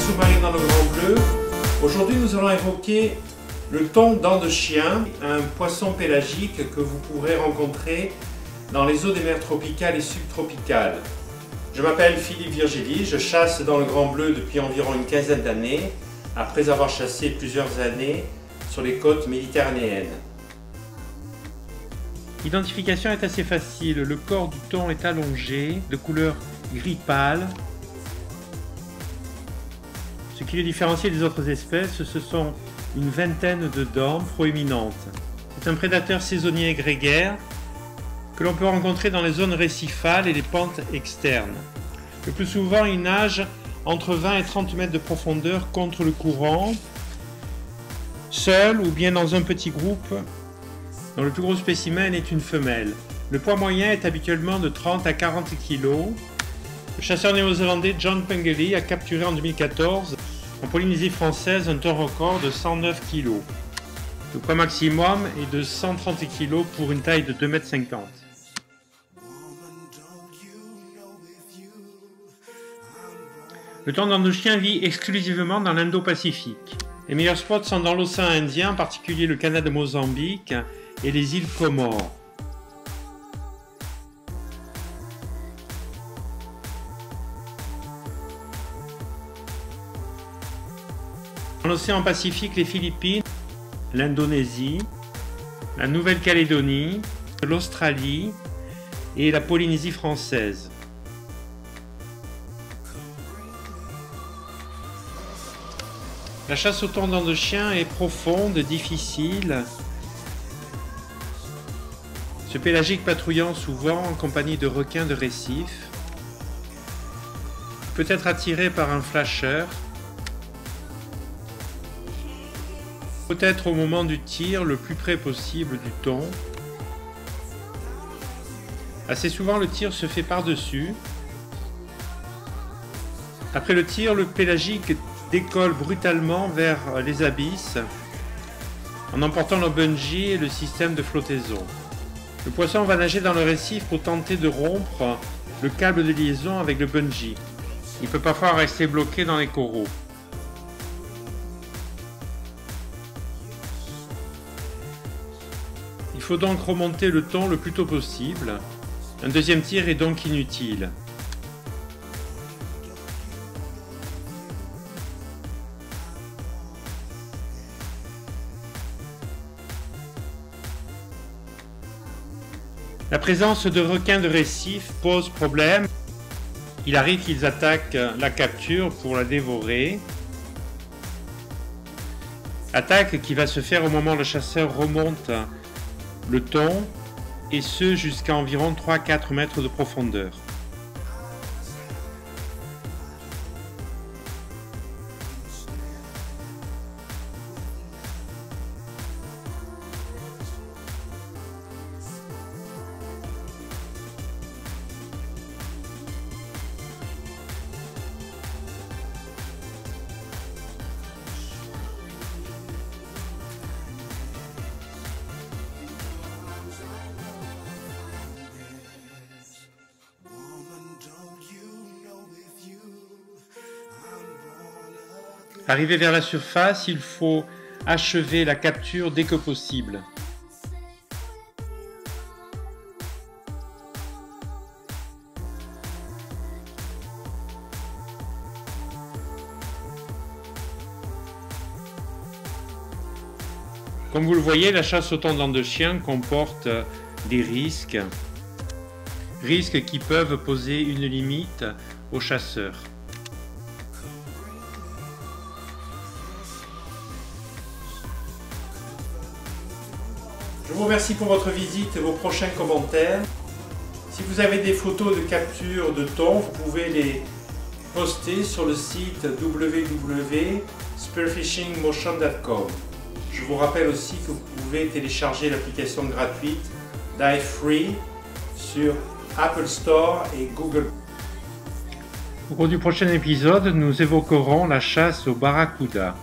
sous-marine dans le Grand Bleu. Aujourd'hui, nous allons évoquer le thon dent de chien, un poisson pélagique que vous pourrez rencontrer dans les eaux des mers tropicales et subtropicales. Je m'appelle Philippe Virgili, je chasse dans le Grand Bleu depuis environ une quinzaine d'années, après avoir chassé plusieurs années sur les côtes méditerranéennes. L'identification est assez facile, le corps du thon est allongé, de couleur gris pâle. Ce qui le différencie des autres espèces, ce sont une vingtaine de dents proéminentes. C'est un prédateur saisonnier grégaire que l'on peut rencontrer dans les zones récifales et les pentes externes. Le plus souvent, il nage entre 20 et 30 mètres de profondeur contre le courant, seul ou bien dans un petit groupe, dont le plus gros spécimen est une femelle. Le poids moyen est habituellement de 30 à 40 kg. Le chasseur néo-zélandais John Pengelly a capturé en 2014 en Polynésie française un thon record de 109 kg. Le poids maximum est de 130 kg pour une taille de 2,50 m. Le thon dent de chien vit exclusivement dans l'Indo-Pacifique. Les meilleurs spots sont dans l'océan Indien, en particulier le canal de Mozambique et les îles Comores. Dans l'océan Pacifique, les Philippines, l'Indonésie, la Nouvelle-Calédonie, l'Australie et la Polynésie française. La chasse au thon dent de chien est profonde, difficile. Ce pélagique patrouillant souvent en compagnie de requins de récif peut être attiré par un flasheur. Peut-être au moment du tir le plus près possible du thon. Assez souvent le tir se fait par-dessus. Après le tir, le pélagique décolle brutalement vers les abysses en emportant le bungee et le système de flottaison. Le poisson va nager dans le récif pour tenter de rompre le câble de liaison avec le bungee. Il peut parfois rester bloqué dans les coraux. Il faut donc remonter le thon le plus tôt possible. Un deuxième tir est donc inutile. La présence de requins de récif pose problème. Il arrive qu'ils attaquent la capture pour la dévorer. Attaque qui va se faire au moment où le chasseur remonte le thon, et ce jusqu'à environ 3-4 mètres de profondeur. Arrivé vers la surface, il faut achever la capture dès que possible. Comme vous le voyez, la chasse au thon dent de chien comporte des risques qui peuvent poser une limite aux chasseurs. Je vous remercie pour votre visite et vos prochains commentaires. Si vous avez des photos de capture de thon, vous pouvez les poster sur le site www.spearfishingmotion.com. Je vous rappelle aussi que vous pouvez télécharger l'application gratuite Dive Free sur Apple Store et Google. Au cours du prochain épisode, nous évoquerons la chasse au barracuda.